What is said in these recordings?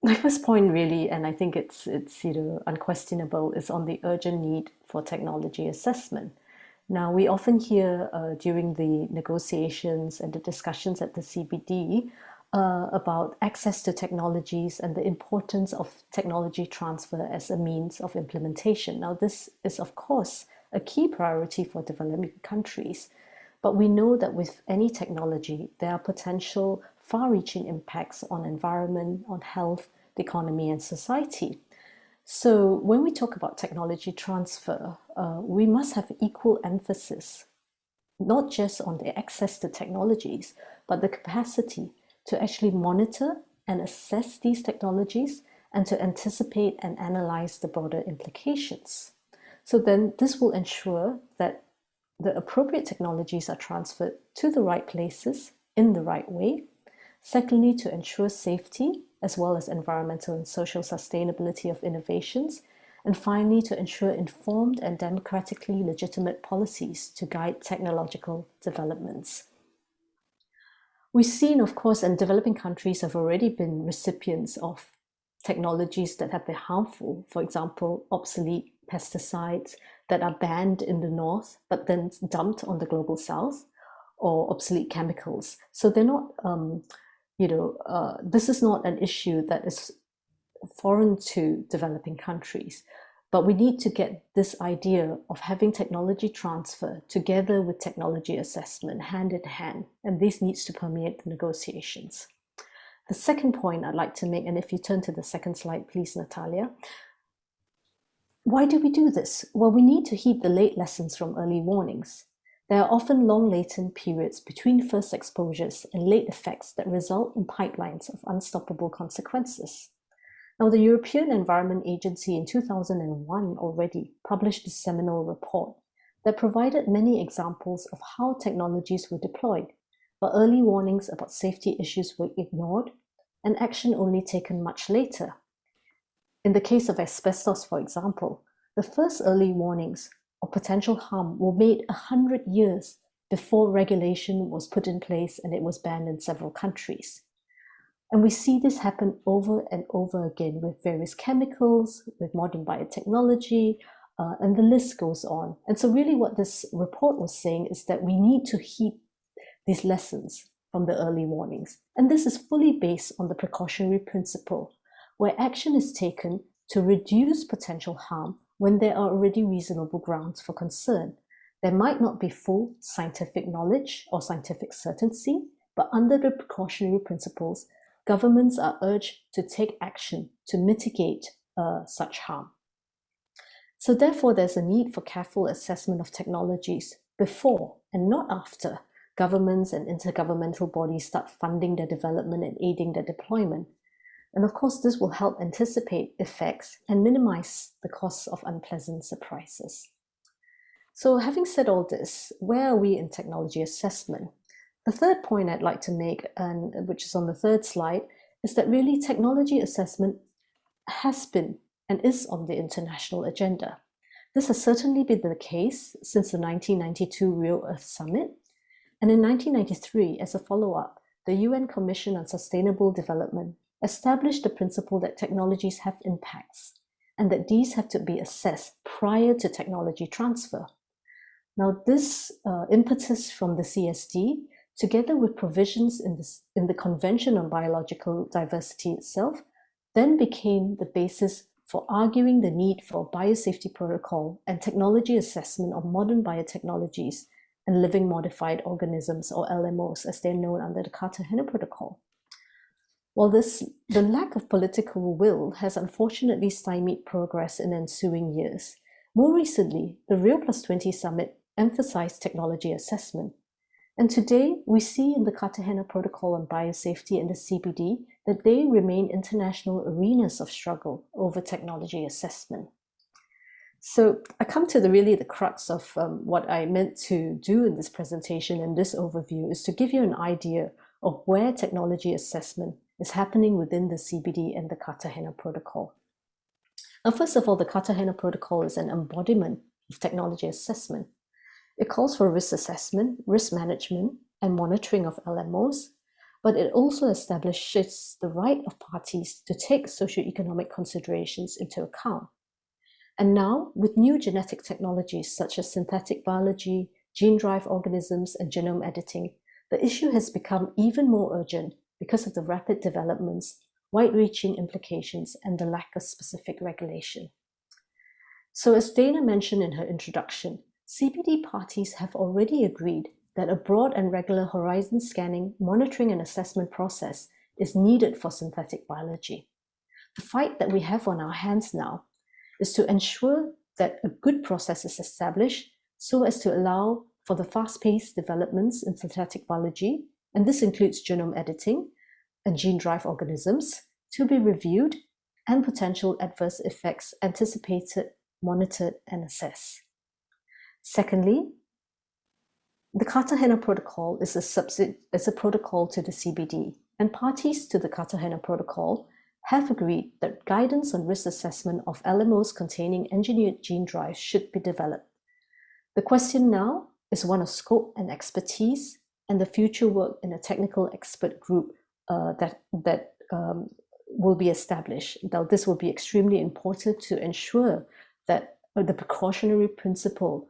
My first point really, and I think it's unquestionable, is on the urgent need for technology assessment. Now, we often hear during the negotiations and the discussions at the CBD about access to technologies and the importance of technology transfer as a means of implementation. Now, this is, of course, a key priority for developing countries, but we know that with any technology, there are potential far-reaching impacts on environment, on health, the economy, and society. So when we talk about technology transfer, we must have equal emphasis, not just on the access to technologies, but the capacity to actually monitor and assess these technologies and to anticipate and analyze the broader implications. So then this will ensure that the appropriate technologies are transferred to the right places in the right way. Secondly, to ensure safety as well as environmental and social sustainability of innovations. And finally, to ensure informed and democratically legitimate policies to guide technological developments. We've seen, of course, and developing countries have already been recipients of technologies that have been harmful. For example, obsolete pesticides that are banned in the north, but then dumped on the global south, or obsolete chemicals. So they're not, this is not an issue that is foreign to developing countries. But we need to get this idea of having technology transfer together with technology assessment hand in hand, and this needs to permeate the negotiations. The second point I'd like to make, and if you turn to the second slide, please, Natalia. Why do we do this? Well, we need to heed the late lessons from early warnings. There are often long latent periods between first exposures and late effects that result in pipelines of unstoppable consequences. Now, the European Environment Agency in 2001 already published a seminal report that provided many examples of how technologies were deployed, but early warnings about safety issues were ignored and action only taken much later. In the case of asbestos, for example, the first early warnings of potential harm were made 100 years before regulation was put in place and it was banned in several countries. And we see this happen over and over again with various chemicals, with modern biotechnology, and the list goes on. And so really what this report was saying is that we need to heed these lessons from the early warnings. And this is fully based on the precautionary principle, where action is taken to reduce potential harm when there are already reasonable grounds for concern. There might not be full scientific knowledge or scientific certainty, but under the precautionary principles, governments are urged to take action to mitigate such harm. So therefore, there's a need for careful assessment of technologies before and not after governments and intergovernmental bodies start funding their development and aiding their deployment. And of course, this will help anticipate effects and minimize the costs of unpleasant surprises. So having said all this, where are we in technology assessment? The third point I'd like to make, and which is on the third slide, is that really technology assessment has been and is on the international agenda. This has certainly been the case since the 1992 Rio Earth Summit. And in 1993, as a follow-up, the UN Commission on Sustainable Development established the principle that technologies have impacts and that these have to be assessed prior to technology transfer. Now, this impetus from the CSD, together with provisions in the Convention on Biological Diversity itself, then became the basis for arguing the need for a biosafety protocol and technology assessment of modern biotechnologies and living modified organisms, or LMOs, as they're known under the Cartagena Protocol. While the lack of political will has unfortunately stymied progress in ensuing years, more recently, the Rio+20 Summit emphasized technology assessment. And today, we see in the Cartagena Protocol on Biosafety and the CBD that they remain international arenas of struggle over technology assessment. So I come to the crux of what I meant to do in this presentation and this overview is to give you an idea of where technology assessment is happening within the CBD and the Cartagena Protocol. Now, first of all, the Cartagena Protocol is an embodiment of technology assessment. It calls for risk assessment, risk management, and monitoring of LMOs, but it also establishes the right of parties to take socioeconomic considerations into account. And now, with new genetic technologies such as synthetic biology, gene-drive organisms, and genome editing, the issue has become even more urgent because of the rapid developments, wide-reaching implications, and the lack of specific regulation. So as Dana mentioned in her introduction, CBD parties have already agreed that a broad and regular horizon scanning, monitoring, and assessment process is needed for synthetic biology. The fight that we have on our hands now is to ensure that a good process is established so as to allow for the fast-paced developments in synthetic biology, and this includes genome editing and gene-drive organisms, to be reviewed and potential adverse effects anticipated, monitored, and assessed. Secondly, the Cartagena Protocol is a protocol to the CBD, and parties to the Cartagena Protocol have agreed that guidance on risk assessment of LMOs containing engineered gene drives should be developed. The question now is one of scope and expertise, and the future work in a technical expert group that will be established. Now, this will be extremely important to ensure that the precautionary principle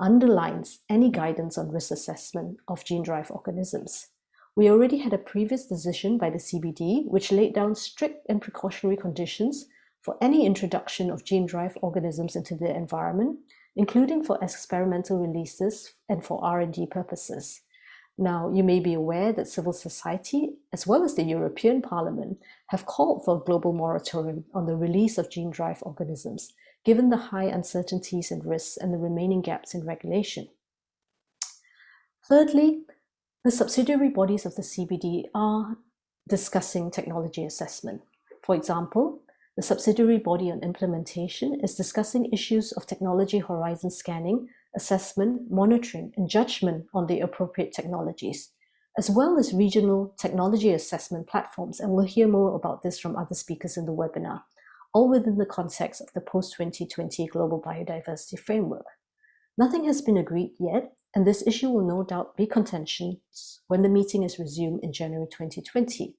underlines any guidance on risk assessment of gene-drive organisms. We already had a previous decision by the CBD which laid down strict and precautionary conditions for any introduction of gene-drive organisms into the environment, including for experimental releases and for R&D purposes. Now, you may be aware that civil society, as well as the European Parliament, have called for a global moratorium on the release of gene-drive organisms, given the high uncertainties and risks and the remaining gaps in regulation. Thirdly, the subsidiary bodies of the CBD are discussing technology assessment. For example, the subsidiary body on implementation is discussing issues of technology horizon scanning, assessment, monitoring, and judgment on the appropriate technologies, as well as regional technology assessment platforms, and we'll hear more about this from other speakers in the webinar, all within the context of the post-2020 Global Biodiversity Framework. Nothing has been agreed yet, and this issue will no doubt be contentious when the meeting is resumed in January 2020.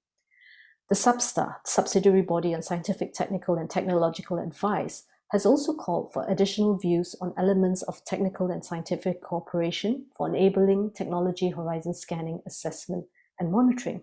The SubStar, Subsidiary Body on Scientific, Technical, and Technological Advice, has also called for additional views on elements of technical and scientific cooperation for enabling technology horizon scanning, assessment, and monitoring.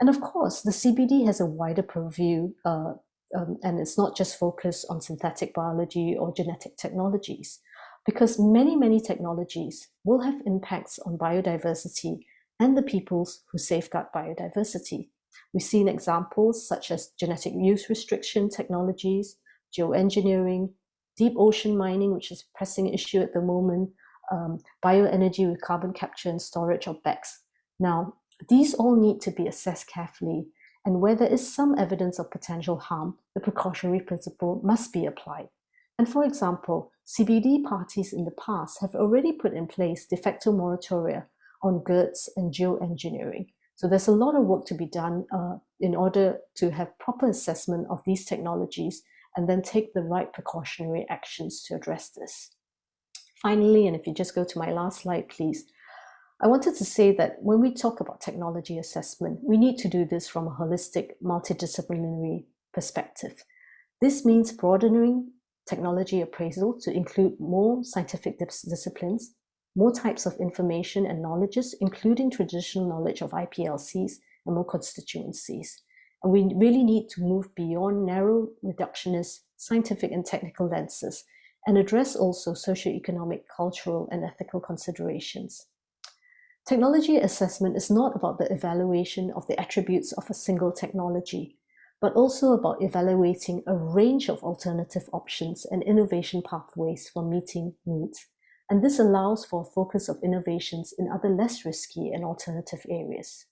And of course, the CBD has a wider purview, and it's not just focused on synthetic biology or genetic technologies, because many technologies will have impacts on biodiversity and the peoples who safeguard biodiversity. We've seen examples such as genetic use restriction technologies, geoengineering, deep ocean mining, which is a pressing issue at the moment, bioenergy with carbon capture and storage or BECCS. Now, these all need to be assessed carefully, and where there is some evidence of potential harm, the precautionary principle must be applied. And for example, CBD parties in the past have already put in place de facto moratoria on GERDs and geoengineering. So there's a lot of work to be done in order to have proper assessment of these technologies and then take the right precautionary actions to address this. Finally, and if you just go to my last slide, please, I wanted to say that when we talk about technology assessment, we need to do this from a holistic, multidisciplinary perspective. This means broadening technology appraisal to include more scientific disciplines, more types of information and knowledges, including traditional knowledge of IPLCs and more constituencies. And we really need to move beyond narrow, reductionist, scientific and technical lenses and address also socioeconomic, cultural, and ethical considerations. Technology assessment is not about the evaluation of the attributes of a single technology, but also about evaluating a range of alternative options and innovation pathways for meeting needs. And this allows for a focus of innovations in other less risky and alternative areas.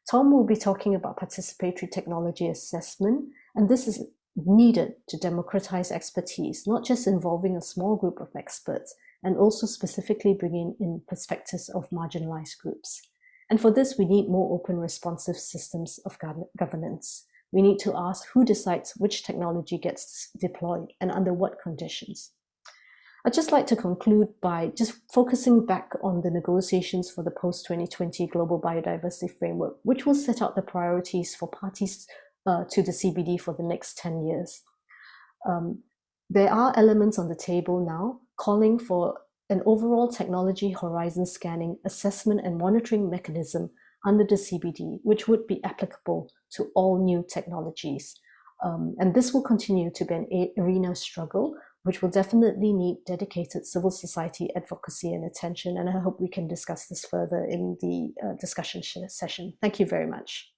Tom will be talking about participatory technology assessment, and this is needed to democratize expertise, not just involving a small group of experts, and also specifically bringing in perspectives of marginalized groups. And for this, we need more open, responsive systems of governance. We need to ask who decides which technology gets deployed and under what conditions. I'd just like to conclude by just focusing back on the negotiations for the post-2020 Global Biodiversity Framework, which will set out the priorities for parties to the CBD for the next 10 years. There are elements on the table now calling for an overall technology horizon scanning, assessment and monitoring mechanism under the CBD, which would be applicable to all new technologies. And this will continue to be an arena of struggle, which will definitely need dedicated civil society advocacy and attention. And I hope we can discuss this further in the discussion session. Thank you very much.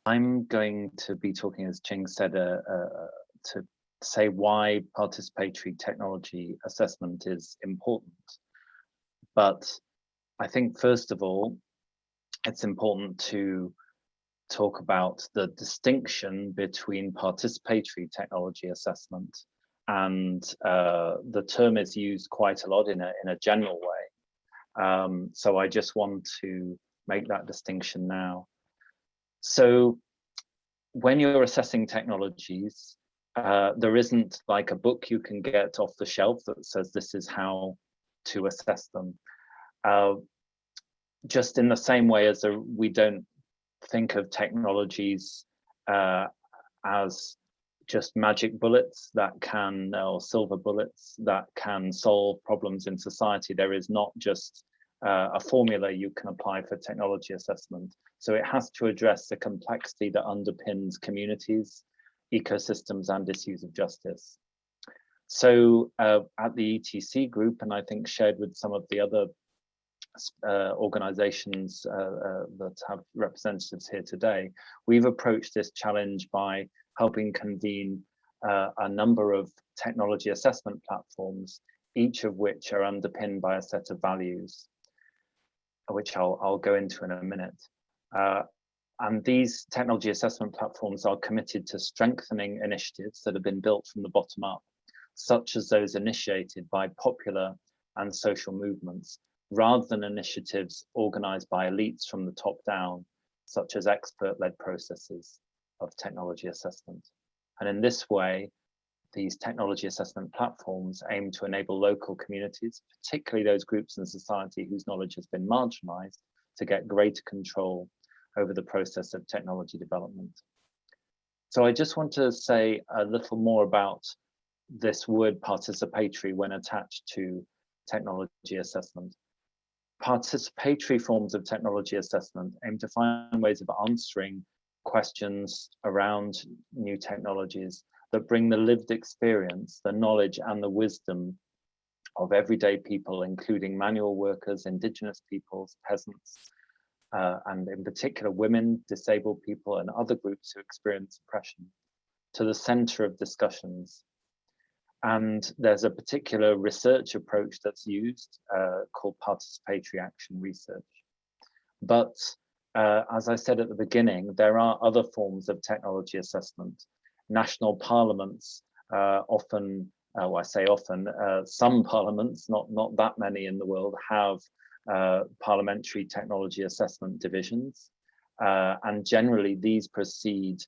I'm going to be talking, as Ching said, to say why participatory technology assessment is important. But I think, first of all, it's important to talk about the distinction between participatory technology assessment, and the term is used quite a lot in a general way. So I just want to make that distinction now. So when you're assessing technologies, there isn't like a book you can get off the shelf that says this is how to assess them. Just in the same way as we don't think of technologies as just magic bullets that can, or silver bullets that can solve problems in society. There is not just a formula you can apply for technology assessment. So it has to address the complexity that underpins communities, ecosystems, and issues of justice. So at the ETC group, and I think shared with some of the other organizations that have representatives here today, we've approached this challenge by helping convene a number of technology assessment platforms, each of which are underpinned by a set of values, which I'll go into in a minute. And these technology assessment platforms are committed to strengthening initiatives that have been built from the bottom up, such as those initiated by popular and social movements, rather than initiatives organized by elites from the top down, such as expert-led processes of technology assessment. And in this way, these technology assessment platforms aim to enable local communities, particularly those groups in society whose knowledge has been marginalized, to get greater control over the process of technology development. So I just want to say a little more about this word participatory when attached to technology assessment. Participatory forms of technology assessment aim to find ways of answering questions around new technologies that bring the lived experience, the knowledge, and the wisdom of everyday people, including manual workers, Indigenous peoples, peasants, and in particular women, disabled people, and other groups who experience oppression, to the center of discussions. And there's a particular research approach that's used called participatory action research. But as I said at the beginning, there are other forms of technology assessment. National parliaments often, well, I say often, some parliaments, not that many in the world, have parliamentary technology assessment divisions. And generally these proceed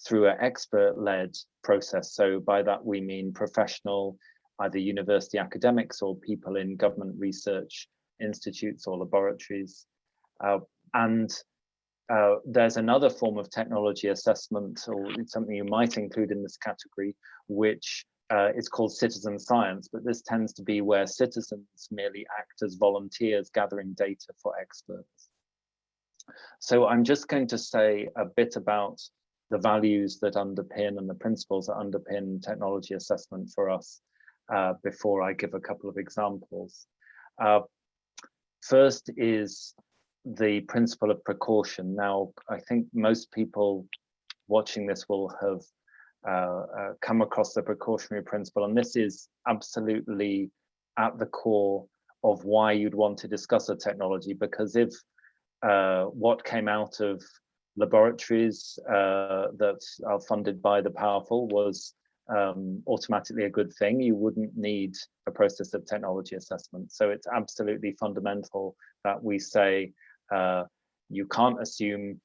through an expert-led process. So by that we mean professional, either university academics or people in government research institutes or laboratories. There's another form of technology assessment, or something you might include in this category, which is called citizen science, but this tends to be where citizens merely act as volunteers gathering data for experts. So I'm just going to say a bit about the values that underpin and the principles that underpin technology assessment for us before I give a couple of examples. First is the principle of precaution. Now, I think most people watching this will have come across the precautionary principle, and this is absolutely at the core of why you'd want to discuss a technology, because if what came out of laboratories that are funded by the powerful was automatically a good thing, you wouldn't need a process of technology assessment. So it's absolutely fundamental that we say you can't assume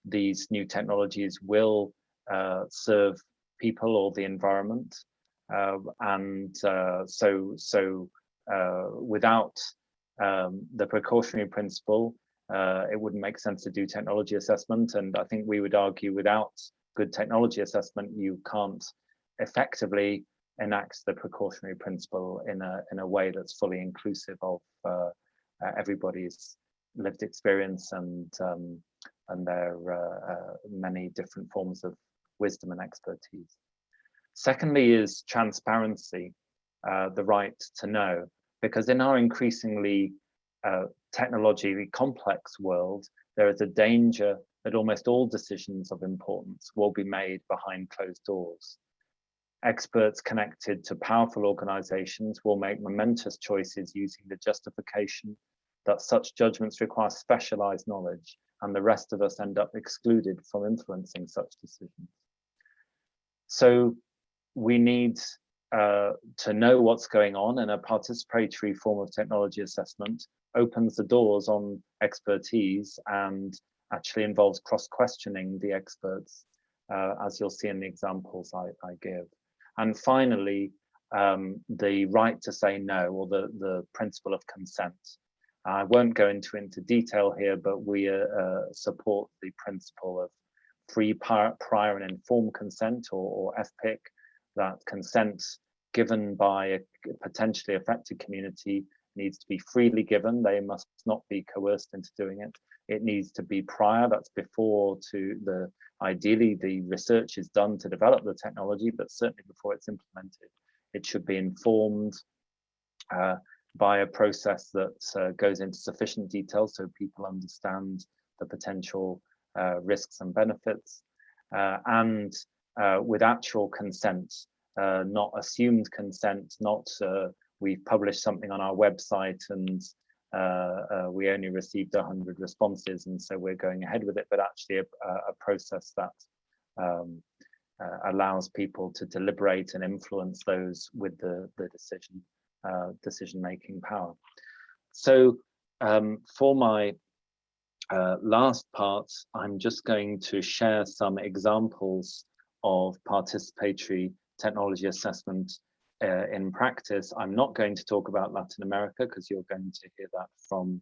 these new technologies will serve people or the environment. Without the precautionary principle, it wouldn't make sense to do technology assessment. And I think we would argue without good technology assessment, you can't effectively enact the precautionary principle in a way that's fully inclusive of everybody's lived experience and their many different forms of wisdom and expertise. Secondly is transparency, the right to know, because in our increasingly technologically complex world, there is a danger that almost all decisions of importance will be made behind closed doors. Experts connected to powerful organizations will make momentous choices using the justification that such judgments require specialized knowledge, and the rest of us end up excluded from influencing such decisions. So we need to know what's going on, and a participatory form of technology assessment opens the doors on expertise and actually involves cross-questioning the experts, as you'll see in the examples I give. And finally, the right to say no, or the principle of consent. I won't go into detail here, but we support the principle of free, prior and informed consent, or FPIC, that consent given by a potentially affected community needs to be freely given. They must not be coerced into doing it. It needs to be prior, that's before ideally the research is done to develop the technology, but certainly before it's implemented. It should be informed by a process that goes into sufficient detail so people understand the potential risks and benefits, and with actual consent, not assumed consent, not we've published something on our website and we only received 100 responses and so we're going ahead with it, but actually a process that allows people to deliberate and influence those with the decision-making power. So for my last part, I'm just going to share some examples of participatory technology assessment in practice. I'm not going to talk about Latin America because you're going to hear that from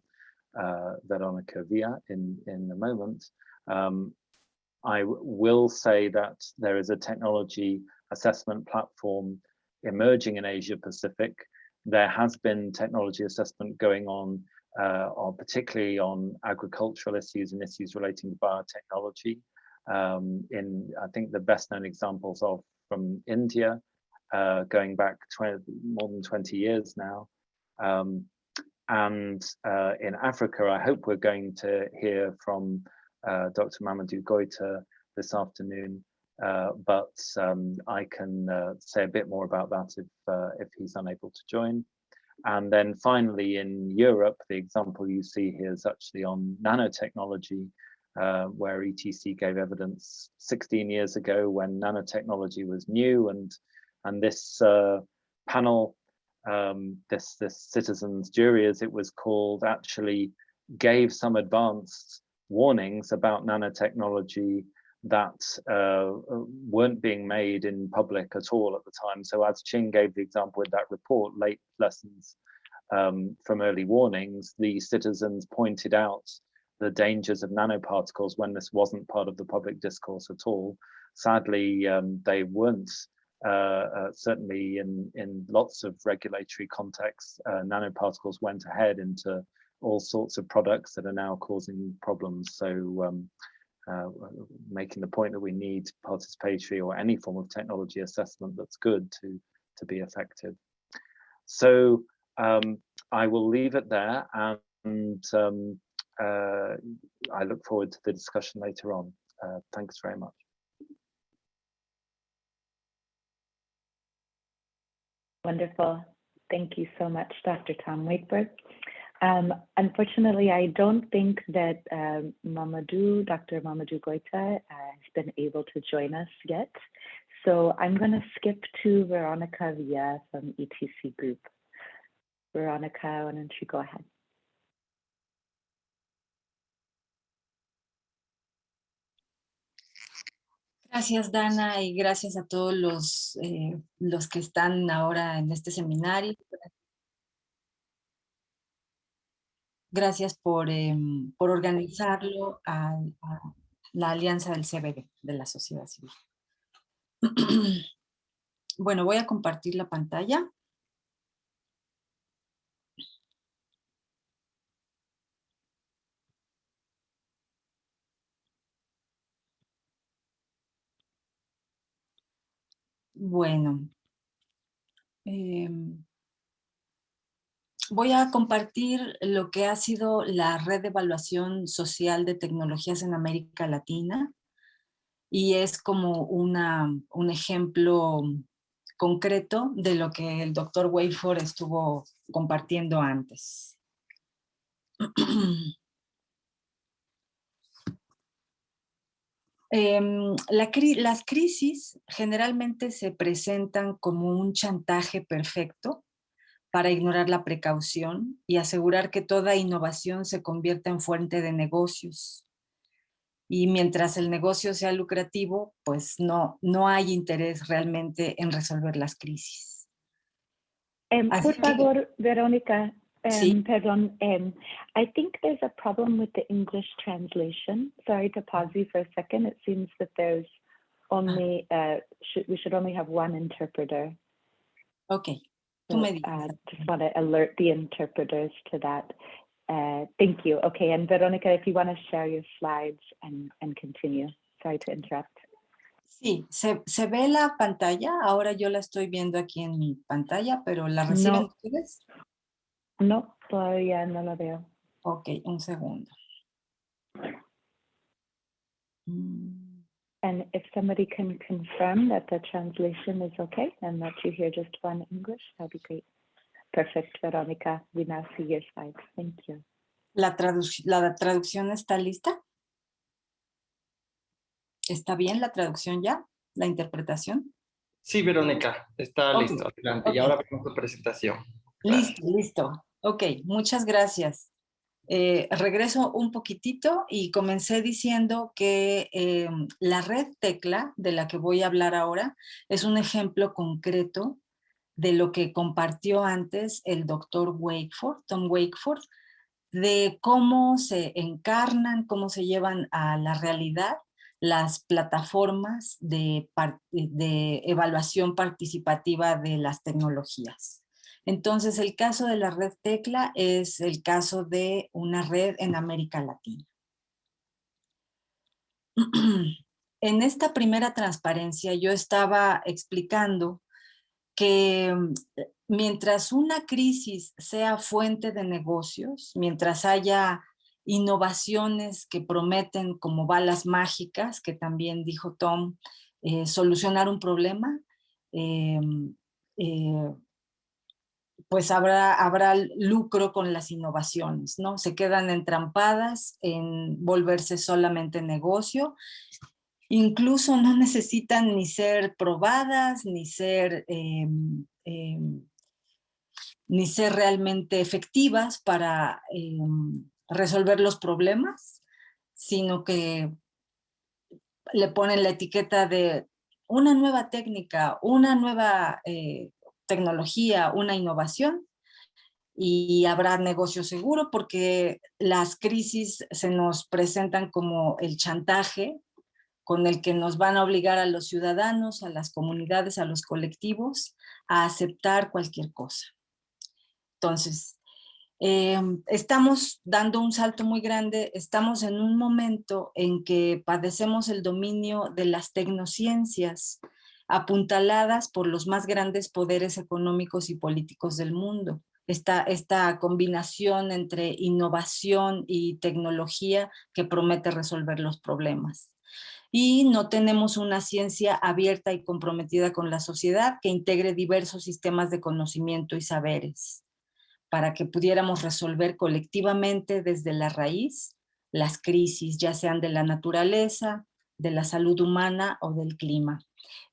Verónica Villa in a moment. I will say that there is a technology assessment platform emerging in Asia Pacific. There has been technology assessment going on particularly on agricultural issues and issues relating to biotechnology. I think the best known examples of from India, going back more than 20 years now. And in Africa, I hope we're going to hear from Dr. Mamadou Goita this afternoon, but I can say a bit more about that if he's unable to join. And then finally in Europe, the example you see here is actually on nanotechnology, where ETC gave evidence 16 years ago when nanotechnology was new, and this panel, this citizens jury as it was called, actually gave some advanced warnings about nanotechnology that weren't being made in public at all at the time. So as Ching gave the example with that report, Late Lessons from Early Warnings, the citizens pointed out the dangers of nanoparticles when this wasn't part of the public discourse at all. Sadly, they weren't, certainly in lots of regulatory contexts, nanoparticles went ahead into all sorts of products that are now causing problems. So making the point that we need participatory or any form of technology assessment that's good to be effective. So I will leave it there, and I look forward to the discussion later on. Thanks very much. Wonderful. Thank you so much, Dr. Tom Wakeford. Unfortunately, I don't think that Dr. Mamadou Goita has been able to join us yet. So I'm going to skip to Verónica Villa from ETC Group. Verónica, why don't you go ahead? Gracias, Dana, y gracias a todos los que están ahora en este seminario. Gracias por organizarlo a la Alianza del CBD, de la sociedad civil. Bueno, voy a compartir la pantalla. Bueno, voy a compartir lo que ha sido la red de evaluación social de tecnologías en América Latina, y es como un ejemplo concreto de lo que el doctor Wakeford estuvo compartiendo antes. Las crisis generalmente se presentan como un chantaje perfecto para ignorar la precaución y asegurar que toda innovación se convierta en fuente de negocios. Y mientras el negocio sea lucrativo, pues no hay interés realmente en resolver las crisis. Por favor, Verónica, sí. perdón, I think there's a problem with the English translation. Sorry to pause you for a second. It seems that there's only, we should only have one interpreter. Okay. So, just want to alert the interpreters to that. Thank you. Okay, and Verónica, if you want to share your slides and continue. Sorry to interrupt. Sí, ¿se ve la pantalla? Ahora yo la estoy viendo aquí en mi pantalla, pero ¿la reciben ustedes? No, todavía no la veo. Ok, un segundo. And if somebody can confirm that the translation is okay and that you hear just one English, that'd be great. Perfect, Verónica. We now see your slides. Thank you. ¿La traducción está lista? ¿Está bien la traducción ya? ¿La interpretación? Sí, Verónica, está listo. Adelante. Okay. Y ahora vemos tu presentación. Listo. Ok, muchas gracias. Regreso un poquitito y comencé diciendo que la red Tecla, de la que voy a hablar ahora, es un ejemplo concreto de lo que compartió antes el doctor Wakeford, Tom Wakeford, de cómo se encarnan, cómo se llevan a la realidad las plataformas de evaluación participativa de las tecnologías. Entonces, el caso de la red Tecla es el caso de una red en América Latina. En esta primera transparencia yo estaba explicando que mientras una crisis sea fuente de negocios, mientras haya innovaciones que prometen como balas mágicas, que también dijo Tom, solucionar un problema, pues habrá lucro con las innovaciones, ¿no? Se quedan entrampadas en volverse solamente negocio. Incluso no necesitan ni ser probadas, ni ser realmente efectivas para resolver los problemas, sino que le ponen la etiqueta de una nueva técnica, una nueva tecnología, una innovación, y habrá negocio seguro porque las crisis se nos presentan como el chantaje con el que nos van a obligar a los ciudadanos, a las comunidades, a los colectivos, a aceptar cualquier cosa. Entonces, estamos dando un salto muy grande, estamos en un momento en que padecemos el dominio de las tecnociencias, apuntaladas por los más grandes poderes económicos y políticos del mundo. Esta combinación entre innovación y tecnología que promete resolver los problemas. Y no tenemos una ciencia abierta y comprometida con la sociedad que integre diversos sistemas de conocimiento y saberes para que pudiéramos resolver colectivamente desde la raíz las crisis, ya sean de la naturaleza, de la salud humana o del clima.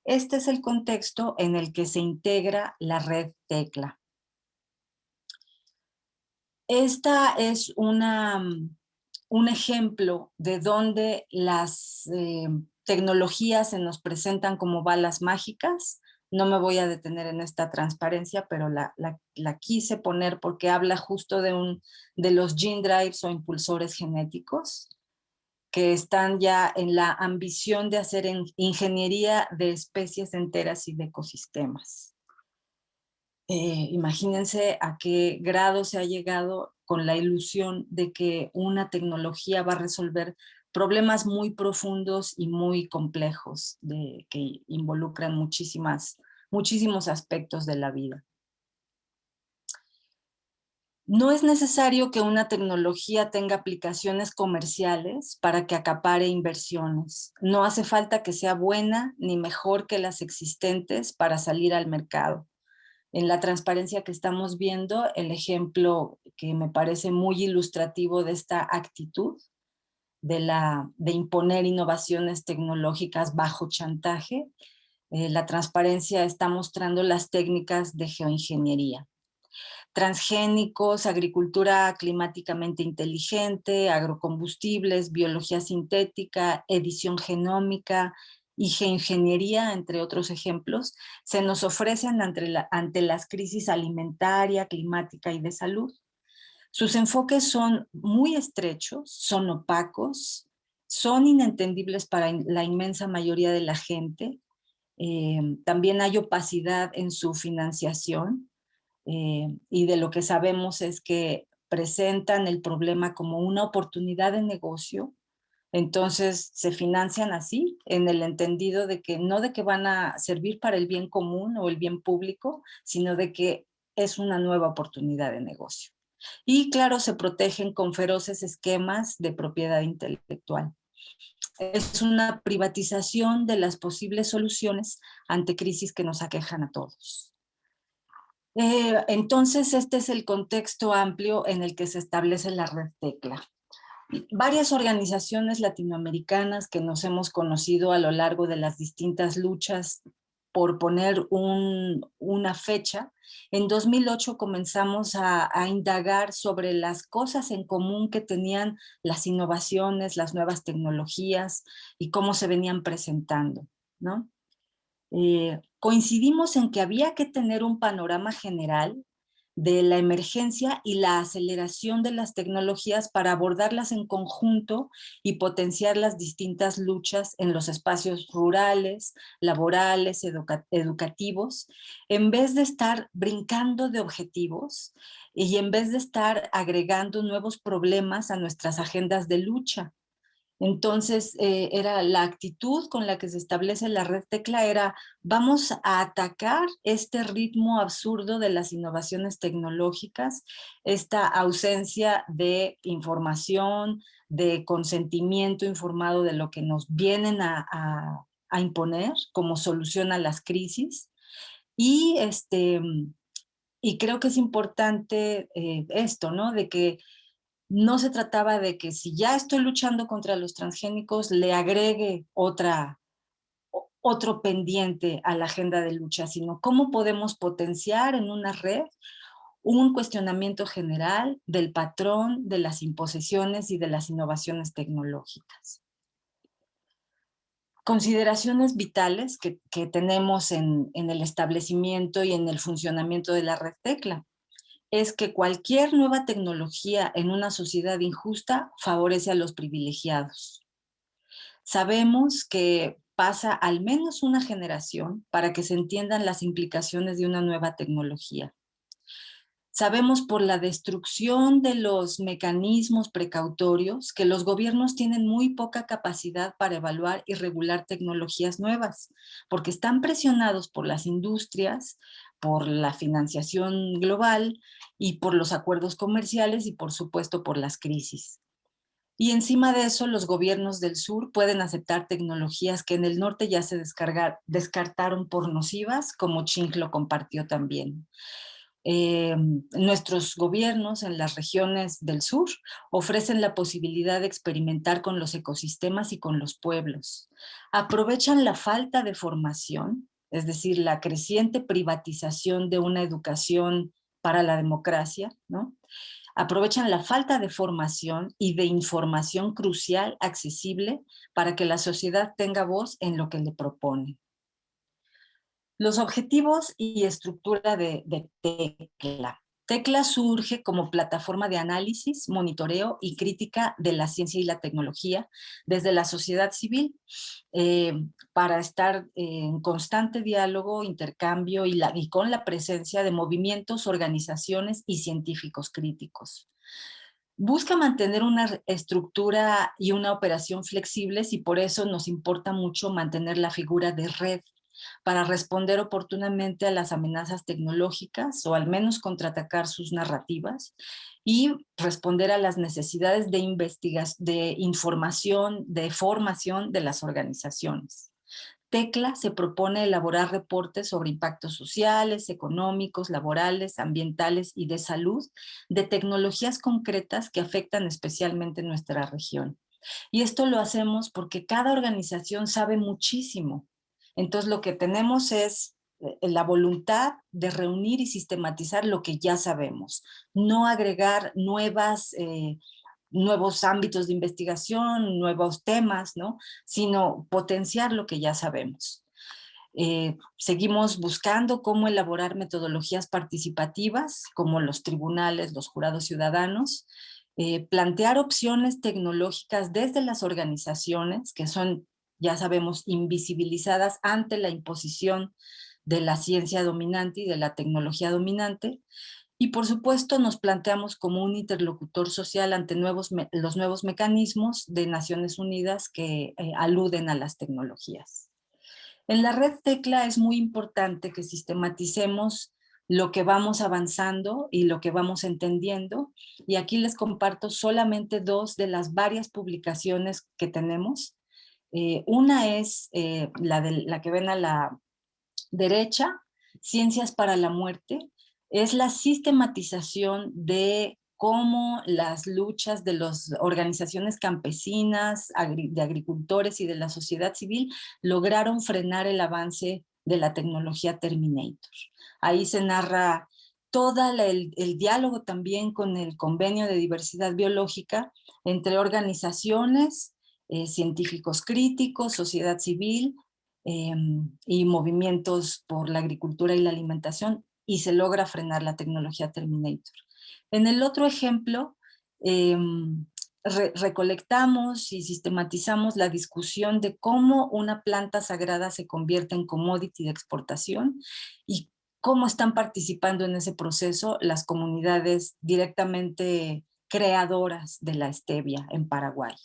Este es el contexto en el que se integra la red Tecla. Esta es un ejemplo de donde las tecnologías se nos presentan como balas mágicas. No me voy a detener en esta transparencia, pero la quise poner porque habla justo de los gene drives o impulsores genéticos que están ya en la ambición de hacer ingeniería de especies enteras y de ecosistemas. Imagínense a qué grado se ha llegado con la ilusión de que una tecnología va a resolver problemas muy profundos y muy complejos que involucran muchísimos aspectos de la vida. No es necesario que una tecnología tenga aplicaciones comerciales para que acapare inversiones. No hace falta que sea buena ni mejor que las existentes para salir al mercado. En la transparencia que estamos viendo, el ejemplo que me parece muy ilustrativo de esta actitud de imponer innovaciones tecnológicas bajo chantaje, la transparencia está mostrando las técnicas de geoingeniería. Transgénicos, agricultura climáticamente inteligente, agrocombustibles, biología sintética, edición genómica y geoingeniería, entre otros ejemplos, se nos ofrecen ante las crisis alimentaria, climática y de salud. Sus enfoques son muy estrechos, son opacos, son inentendibles para la inmensa mayoría de la gente. También hay opacidad en su financiación. Y de lo que sabemos es que presentan el problema como una oportunidad de negocio, entonces se financian así, en el entendido de que no de que van a servir para el bien común o el bien público, sino de que es una nueva oportunidad de negocio. Y claro, se protegen con feroces esquemas de propiedad intelectual. Es una privatización de las posibles soluciones ante crisis que nos aquejan a todos. Entonces, este es el contexto amplio en el que se establece la red Tecla. Varias organizaciones latinoamericanas que nos hemos conocido a lo largo de las distintas luchas, por poner una fecha, en 2008 comenzamos a indagar sobre las cosas en común que tenían las innovaciones, las nuevas tecnologías y cómo se venían presentando, ¿no? Coincidimos en que había que tener un panorama general de la emergencia y la aceleración de las tecnologías para abordarlas en conjunto y potenciar las distintas luchas en los espacios rurales, laborales, educativos, en vez de estar brincando de objetivos y en vez de estar agregando nuevos problemas a nuestras agendas de lucha. Entonces, era la actitud con la que se establece la red Tecla era, vamos a atacar este ritmo absurdo de las innovaciones tecnológicas, esta ausencia de información, de consentimiento informado de lo que nos vienen a imponer como solución a las crisis. Y creo que es importante esto, ¿no? De que no se trataba de que si ya estoy luchando contra los transgénicos, le agregue otro pendiente a la agenda de lucha, sino cómo podemos potenciar en una red un cuestionamiento general del patrón de las imposiciones y de las innovaciones tecnológicas. Consideraciones vitales que tenemos en el establecimiento y en el funcionamiento de la red Tecla es que cualquier nueva tecnología en una sociedad injusta favorece a los privilegiados. Sabemos que pasa al menos una generación para que se entiendan las implicaciones de una nueva tecnología. Sabemos por la destrucción de los mecanismos precautorios que los gobiernos tienen muy poca capacidad para evaluar y regular tecnologías nuevas, porque están presionados por las industrias, por la financiación global y por los acuerdos comerciales y por supuesto por las crisis. Y encima de eso, los gobiernos del sur pueden aceptar tecnologías que en el norte ya se descartaron por nocivas, como Ching lo compartió también. Nuestros gobiernos en las regiones del sur ofrecen la posibilidad de experimentar con los ecosistemas y con los pueblos. Aprovechan la falta de formación, es decir, la creciente privatización de una educación para la democracia, ¿no? aprovechan la falta de formación y de información crucial, accesible, para que la sociedad tenga voz en lo que le propone. Los objetivos y estructura de Tecla. Tecla surge como plataforma de análisis, monitoreo y crítica de la ciencia y la tecnología desde la sociedad civil para estar en constante diálogo, intercambio y con la presencia de movimientos, organizaciones y científicos críticos. Busca mantener una estructura y una operación flexibles y por eso nos importa mucho mantener la figura de red para responder oportunamente a las amenazas tecnológicas o al menos contraatacar sus narrativas y responder a las necesidades de investigación, de información, de formación de las organizaciones. Tecla se propone elaborar reportes sobre impactos sociales, económicos, laborales, ambientales y de salud de tecnologías concretas que afectan especialmente nuestra región. Y esto lo hacemos porque cada organización sabe muchísimo. Entonces lo que tenemos es la voluntad de reunir y sistematizar lo que ya sabemos, no agregar nuevos ámbitos de investigación, nuevos temas, ¿no? Sino potenciar lo que ya sabemos. Seguimos buscando cómo elaborar metodologías participativas, como los tribunales, los jurados ciudadanos, plantear opciones tecnológicas desde las organizaciones, que son, ya sabemos, invisibilizadas ante la imposición de la ciencia dominante y de la tecnología dominante. Y por supuesto nos planteamos como un interlocutor social ante los nuevos mecanismos de Naciones Unidas que aluden a las tecnologías. En la red Tecla es muy importante que sistematicemos lo que vamos avanzando y lo que vamos entendiendo. Y aquí les comparto solamente dos de las varias publicaciones que tenemos. Una es la que ven a la derecha, Ciencias para la Muerte. Es la sistematización de cómo las luchas de las organizaciones campesinas, de agricultores y de la sociedad civil lograron frenar el avance de la tecnología Terminator. Ahí se narra todo el diálogo también con el Convenio de Diversidad Biológica entre organizaciones, científicos críticos, sociedad civil y movimientos por la agricultura y la alimentación, y se logra frenar la tecnología Terminator. En el otro ejemplo, recolectamos y sistematizamos la discusión de cómo una planta sagrada se convierte en commodity de exportación y cómo están participando en ese proceso las comunidades directamente creadoras de la stevia en Paraguay.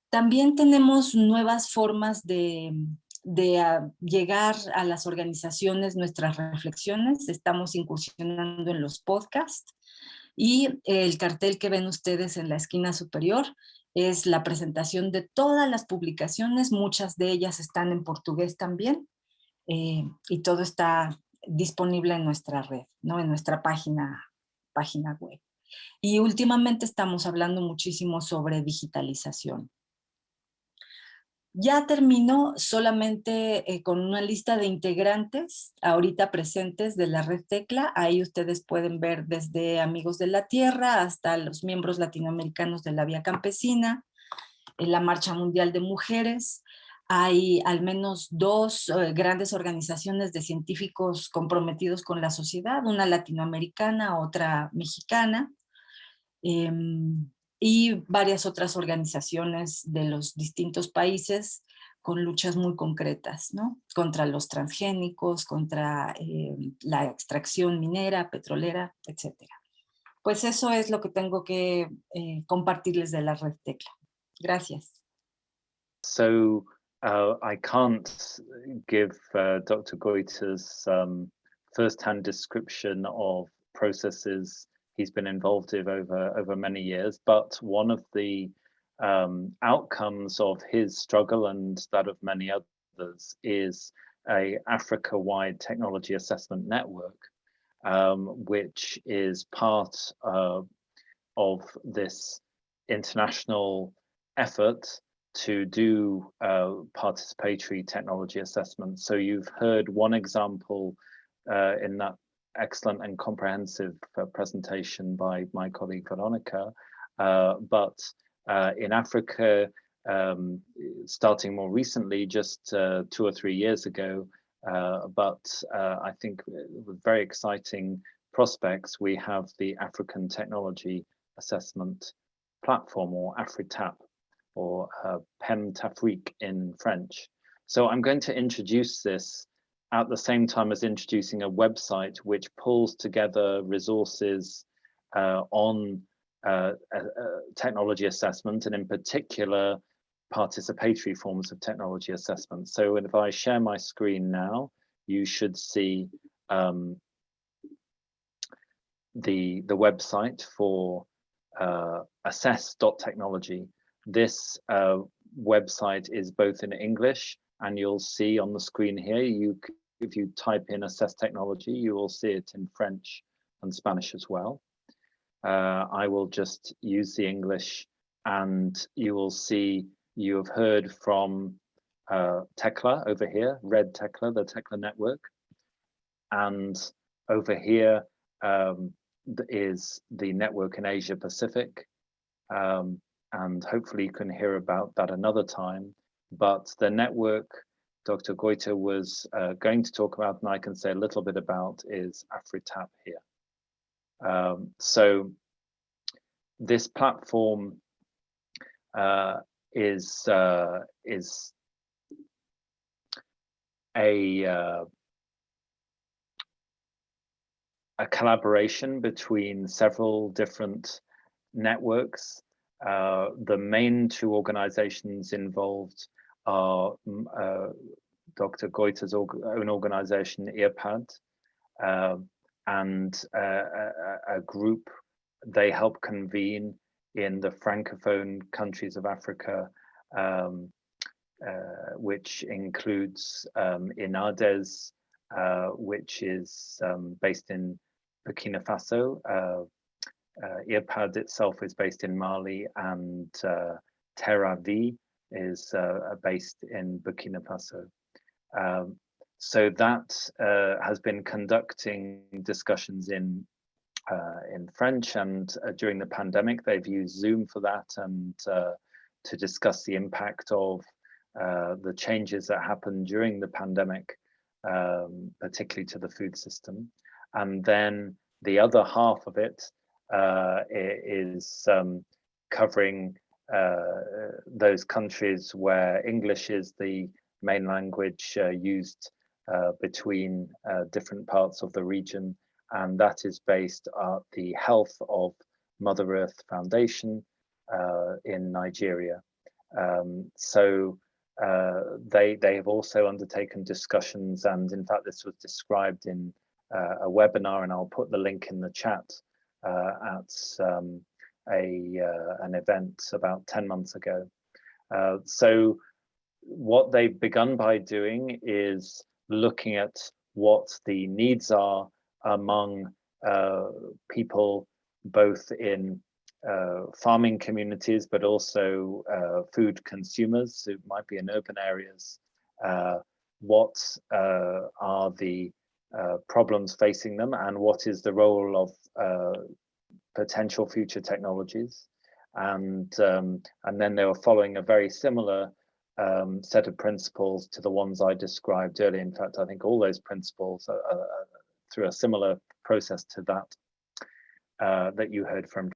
También tenemos nuevas formas de llegar a las organizaciones, nuestras reflexiones. Estamos incursionando en los podcasts y el cartel que ven ustedes en la esquina superior es la presentación de todas las publicaciones. Muchas de ellas están en portugués también y todo está disponible en nuestra red, ¿no? En nuestra página web. Y últimamente estamos hablando muchísimo sobre digitalización. Ya termino solamente con una lista de integrantes ahorita presentes de la red Tecla. Ahí ustedes pueden ver desde Amigos de la Tierra hasta los miembros latinoamericanos de la Vía Campesina, en la Marcha Mundial de Mujeres. Hay al menos dos grandes organizaciones de científicos comprometidos con la sociedad, una latinoamericana, otra mexicana. Y varias otras organizaciones de los distintos países con luchas muy concretas, ¿no? Contra los transgénicos, contra la extracción minera, petrolera, etc. Pues eso es lo que tengo que compartirles de la red Tecla. Gracias. So I can't give Dr. Goita's first-hand description of processes he's been involved in over many years, but one of the outcomes of his struggle and that of many others is a Africa-wide technology assessment network, which is part of this international effort to do participatory technology assessment. So you've heard one example in that excellent and comprehensive presentation by my colleague Verónica, but in Africa, starting more recently, just 2 or 3 years ago, but I think with very exciting prospects, we have the African Technology Assessment Platform, or AfriTAP, or PEM-TAFRIC in French. So I'm going to introduce this at the same time as introducing a website which pulls together resources on technology assessment, and in particular, participatory forms of technology assessment. So if I share my screen now, you should see the website for assess.technology. This website is both in English, and you'll see on the screen here, if you type in assess technology, you will see it in French and Spanish as well. I will just use the English, and you will see you have heard from Tekla over here, red Tekla, the Tekla network. And over here is the network in Asia Pacific. And hopefully you can hear about that another time. But the network Dr. Goita was going to talk about, and I can say a little bit about, is AfriTAP here. So this platform is a collaboration between several different networks. The main 2 organizations involved are Dr. Goita's own organization, IRPAD, and a group they help convene in the Francophone countries of Africa, which includes INADES, which is based in Burkina Faso. IRPAD itself is based in Mali, and TerraV is based in Burkina Faso. So that has been conducting discussions in French, and during the pandemic, they've used Zoom for that, and to discuss the impact of the changes that happened during the pandemic, particularly to the food system. And then the other half of it is covering those countries where English is the main language used between different parts of the region, and that is based on the Health of Mother Earth Foundation in Nigeria. So they have also undertaken discussions, and in fact this was described in a webinar, and I'll put the link in the chat, at an event about 10 months ago. So what they've begun by doing is looking at what the needs are among people both in farming communities, but also food consumers who might be in urban areas. What are the problems facing them, and what is the role of potential future technologies? And then they were following a very similar set of principles to the ones I described earlier. In fact, I think all those principles are through a similar process to that that you heard from